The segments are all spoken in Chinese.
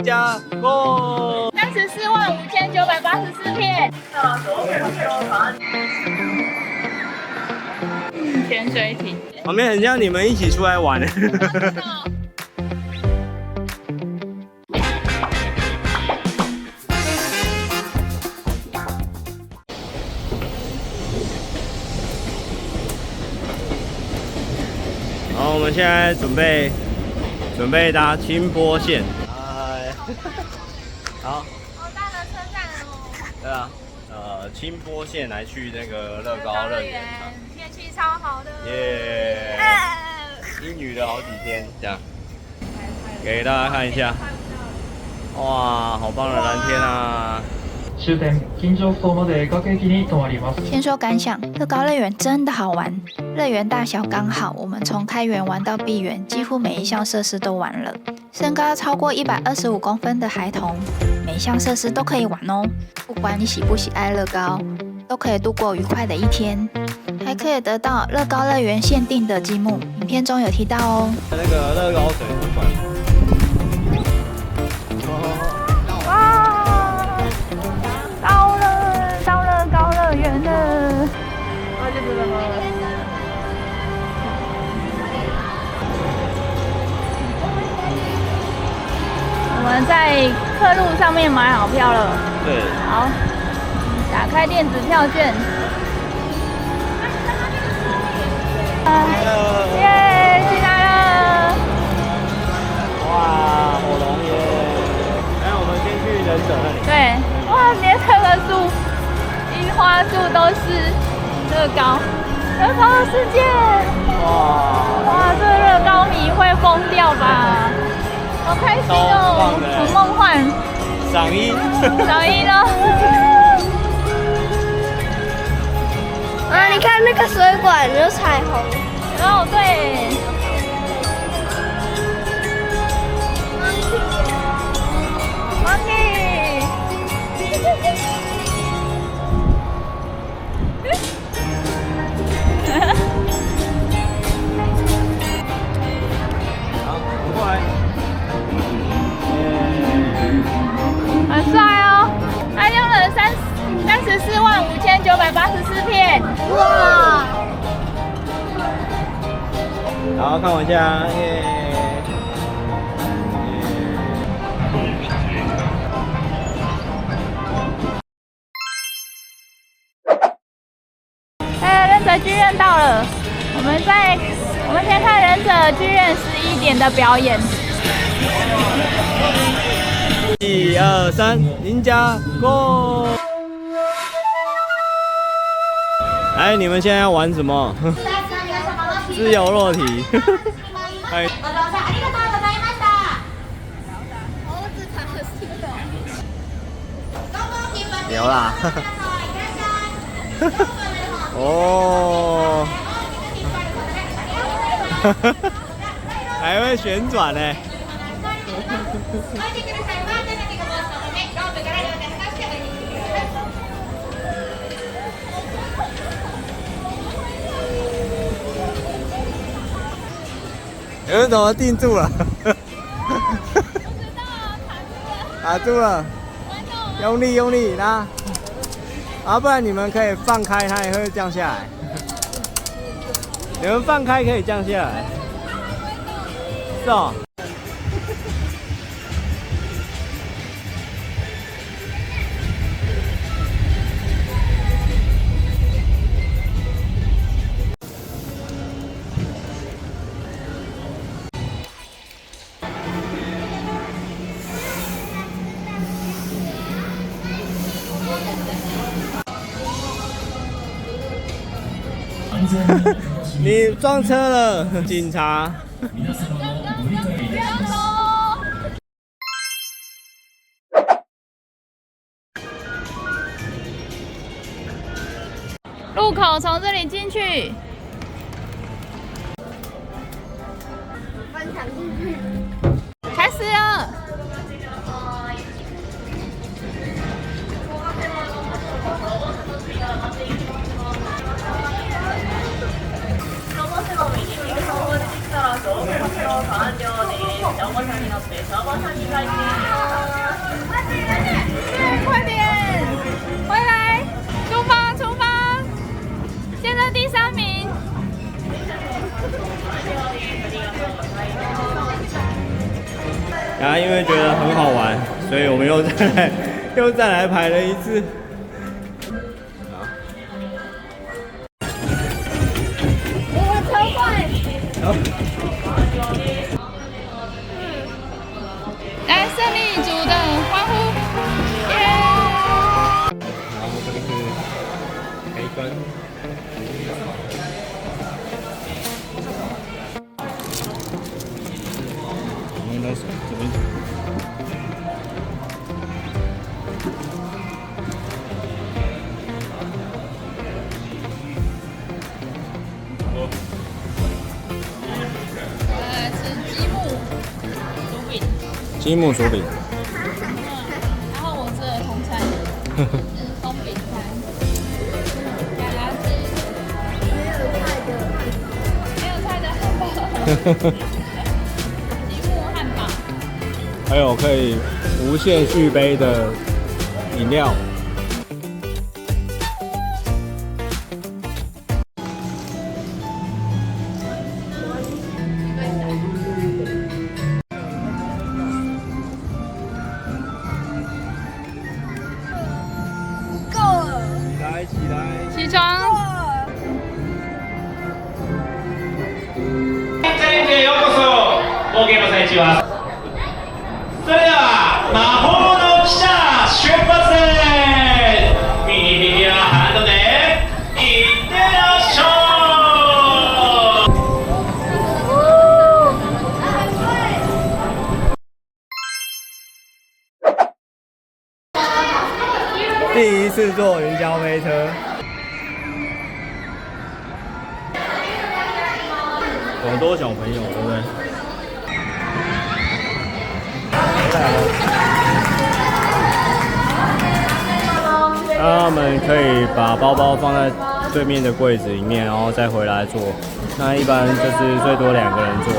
加 Go！ 345984片。潜水艇。旁边很像你们一起出来玩。好，我们现在准备搭清波线。好。好大的车站哦。对啊，清波线来去那个乐高乐园。天气超好的。耶！阴雨了好几天，这样给大家看一下。哇，好棒的蓝天啊！終点金城荘まで各駅に停まります。先说感想，乐高乐园真的好玩，乐园大小刚好，我们从开园玩到闭园，几乎每一项设施都玩了。身高超过125公分的孩童，每一项设施都可以玩哦。不管你喜不喜爱乐高，都可以度过愉快的一天，还可以得到乐高乐园限定的积木，影片中有提到哦。那个乐高水族馆。到乐高乐园了，就这个吗？我们在客路上面买好票了。对。好，打开电子票券。耶，进来了！哇，火龙耶！来，我们先去忍者那里。对，哇，连这个树、樱花树都是乐高，乐高的世界。哇，这乐高迷会疯掉吧？好开心哦，很梦幻。赏樱。赏樱了。啊，你看那个水管有彩虹。哦，对。Monkey。好，过来。很帅哦！他用了345984片。哇！好，看我一下，耶！忍者剧院到了，我们先看忍者剧院11点的表演。1、2、3，nin加 Go！ 哎，你们现在要玩什么？自由落体。哎。有啦。哦。还会旋转呢。你们怎么定住了？卡住了，用力用力拉，不然你们可以放开，它也会降下来。你们放开可以降下来，是哦。你撞车了，警察！入口从这里进去。翻墙进去。开始了。消防車に乗って消防車に入って消防車に入って然后因为觉得很好玩，所以我们又再来排了一次。我超快。好，来，胜利组的欢呼，耶！然后这个是培根。我们来手这边。来吃鸡木薯饼，积木薯饼。然后我吃儿童餐，是松饼餐，雅雅吃没有菜的汉堡，鸡木汉堡。还有可以无限续杯的饮料。够了。起来！起床。チャレンジへようこそ。冒険の最中は。それでは魔法の汽車出発です。ミニフィギュアハンドでいってらっしゃい。第一次坐云霄飞车，好多小朋友，对不对？那他们可以把包包放在对面的柜子里面，然后再回来坐。那一般就是最多2个人坐。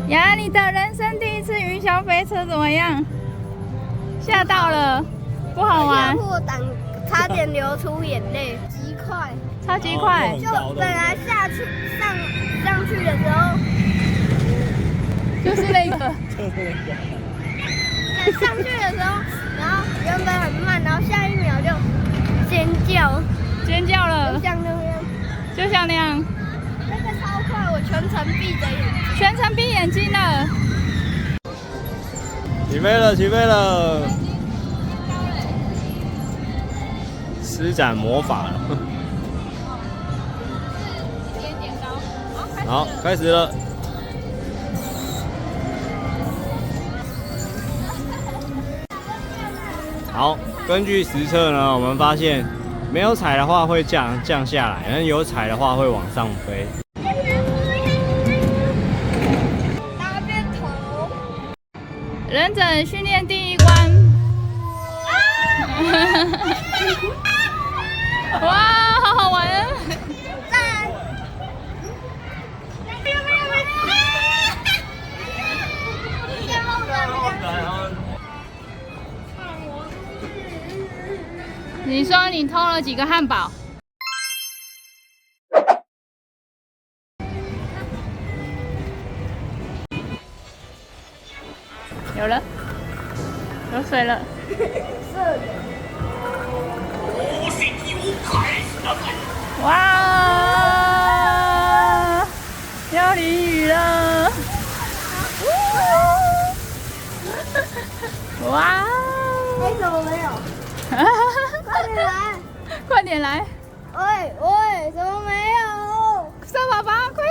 呀，你的人生第一次云霄飞车怎么样？吓到了，不好玩，破胆，差点流出眼泪，极快。超级快。就本来上去的时候，就是那个，上去的时候，然后原本很慢，然后下一秒就尖叫，尖叫了，像那样，就像那样，那个超快，我全程闭着眼睛。全程闭眼睛了。起飞了，起飞了！施展魔法了。一点点高，好，开始了。好，根据实测呢，我们发现没有踩的话会降下来，但有踩的话会往上飞。忍者训练第一关。哇，好好玩啊！你说你偷了几个汉堡？有了，有水了。哇！要淋雨了！哇！哎，怎么没有？快点来！快点来！喂喂，怎么没有？小宝宝，快！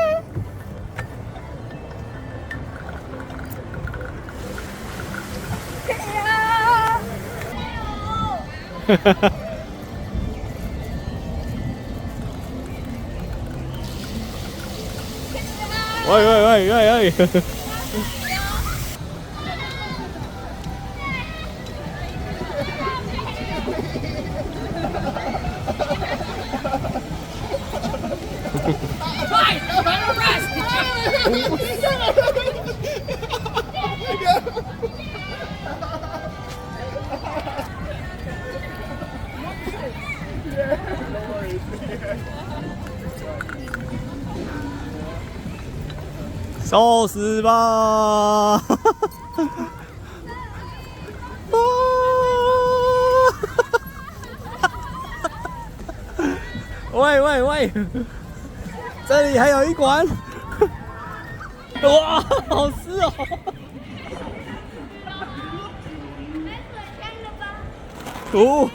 喂！受死吧！喂，这里还有一馆，哇，好湿哦！哦，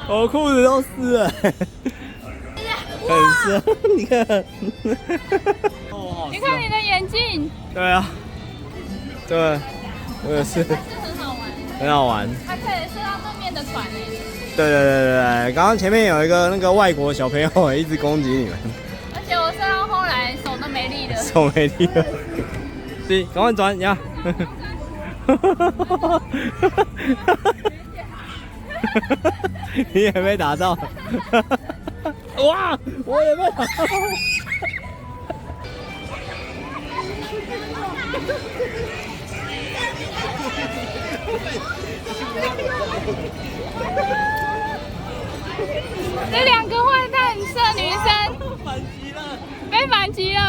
我裤子都湿了，很湿，你看，你看你的眼镜，对啊，对，我也是，很好玩，还可以射到对面的船呢。对，刚刚前面有一个那个外国小朋友一直攻击你们，而且我射到后来手都没力了。手没力了，对，赶快转呀！你也被打到，哇，我也被打到。这两个坏蛋射女生，被反击了。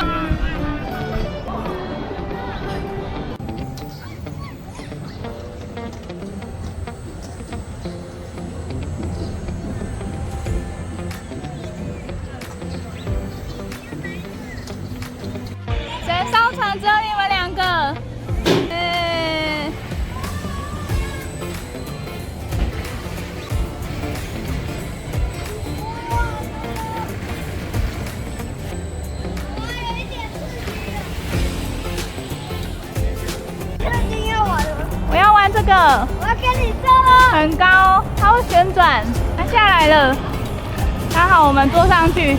谁上船？只有你们两个。我要玩这个，我要跟你射了。很高，它会旋转，它下来了。刚好我们坐上去。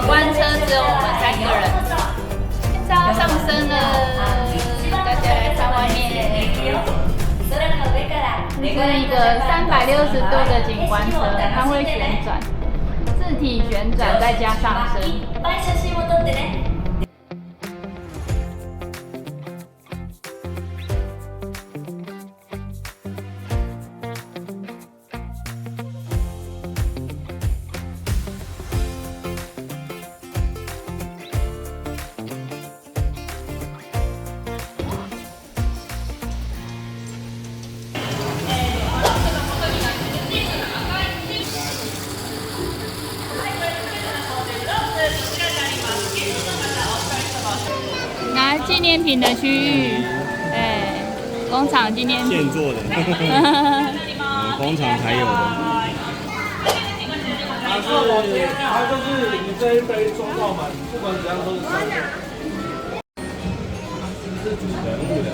关车只有我们3个人，现在要上升了，大家来看外面。这是一个360度的景观车，它会旋转，自体旋转再加上升。拿纪念品的区域，对，工厂纪念品。现做的，工厂才有的。它就是你这一杯装到满，不管怎样都是3个。是主人物的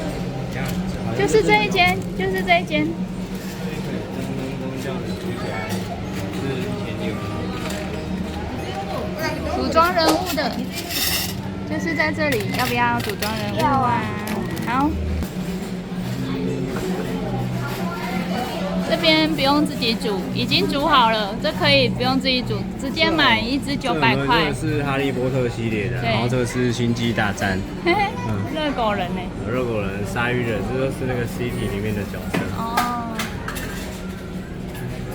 样子，就是这一间，就是这一间。这样子举起来是1600。组装人物的，就是在这里，要不要组装人物啊？好。这边不用自己煮，已经煮好了，这可以不用自己煮，直接买一只900块。这个是哈利波特系列的，然后这个是星际大战。热狗人呢？热狗人、鲨鱼人，这都是那个 City 里面的角色。哦。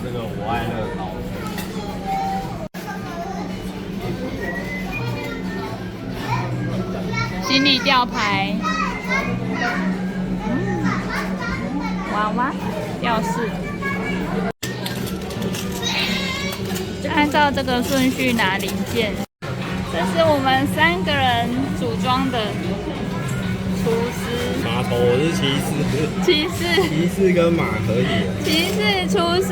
这个我爱乐高。行李吊牌。娃娃吊饰。按照这个顺序拿零件。这是我们3个人组装的厨师。码头，我是骑士。骑士跟马可以。骑士、厨师，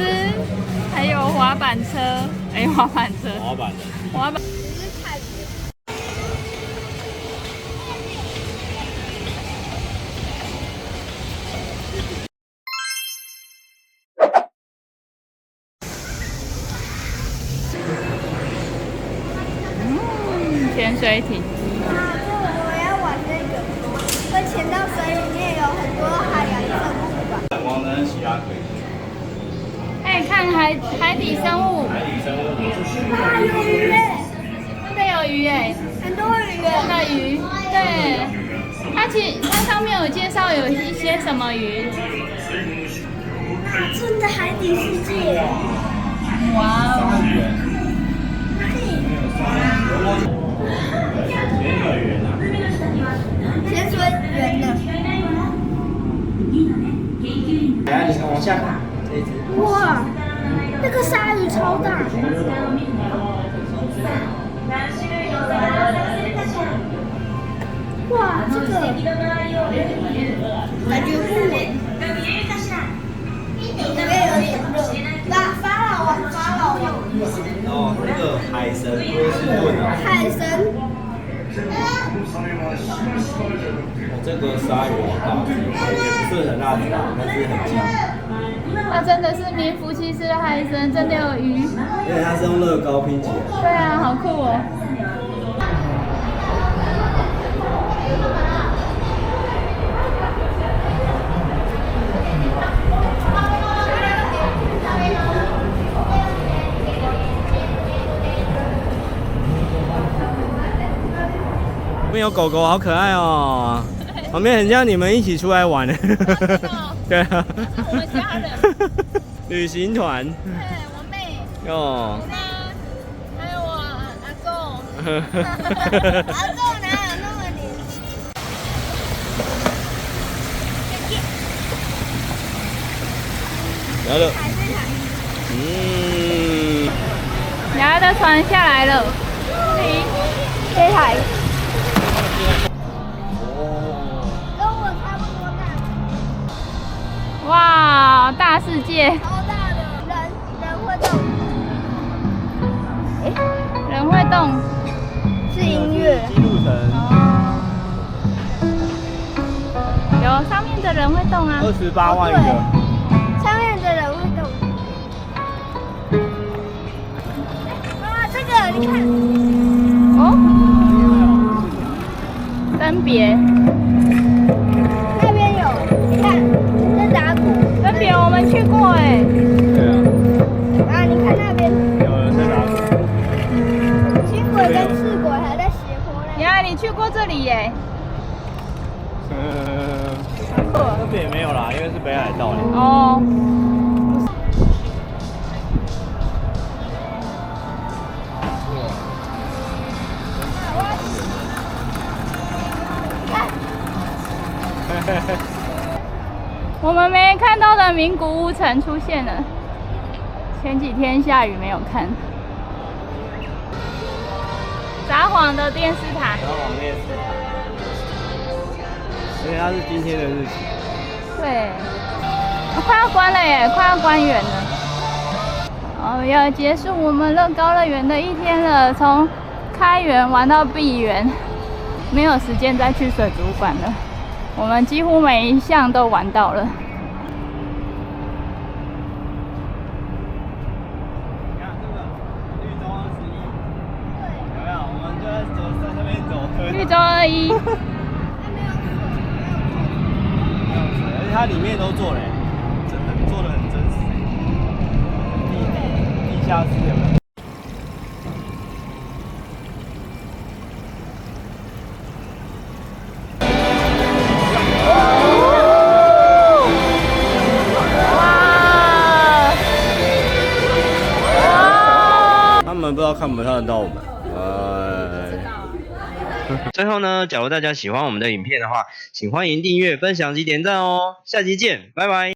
还有滑板车。滑板车。滑板的。滑板。潜水艇。我要玩那个，会潜到水里面，有很多海洋生物吧。闪光灯，其他可以。哎，看海底生物。海底生物。啊，有鱼耶！真的有鱼哎，很多鱼耶！真的鱼。对，它上面有介绍有一些什么鱼。真的海底世界。哇哦！潜水员的。来，你往下看，这一只。哇，那个鲨鱼超大。哇，这个感觉不稳。里面有点热。法老王。哦，那个海神波士顿啊。海神。这个鲨鱼好大只，也不是很大只，但是很近。它真的是名副其实的海神，真的有鱼。因为它是用乐高拼起来。对啊，好酷哦。旁边有狗狗，好可爱哦。旁边很像你们一起出来玩的。对啊。我们家人。旅行团。对，我妹。哦。还有我阿公。阿公哪有那么年轻？来了。牙的船下来了。这台。跟我差不多大。哇，大世界。超大的人会动。人会动。是音乐。记录层。哦。有上面的人会动啊。28万个。上面的人会动。哇，这个你看。哦。分别。那边有，你看，在打鼓。分别我们去过哎。对啊。啊，你看那边。有人在打鼓。轻轨跟次轨还在斜坡那。呀，你去过这里耶？那边也没有啦，因为是北海道嘞。哦。我们没看到的名古屋城出现了，前几天下雨没有看。札幌的电视塔。札幌电视塔。因为它是今天的日期。对，快要关了耶，快要关园了。哦，要结束我们乐高乐园的一天了，从开园玩到闭园，没有时间再去水族馆了。我们几乎每一项都玩到了。你看这个绿洲21，有没有？我们就在那边走。绿洲21。而且它里面都做了，做的很真实。地下室有没有？他们不知道看不看得到我们。最后呢，假如大家喜欢我们的影片的话，请欢迎订阅、分享及点赞哦。下期见，拜拜。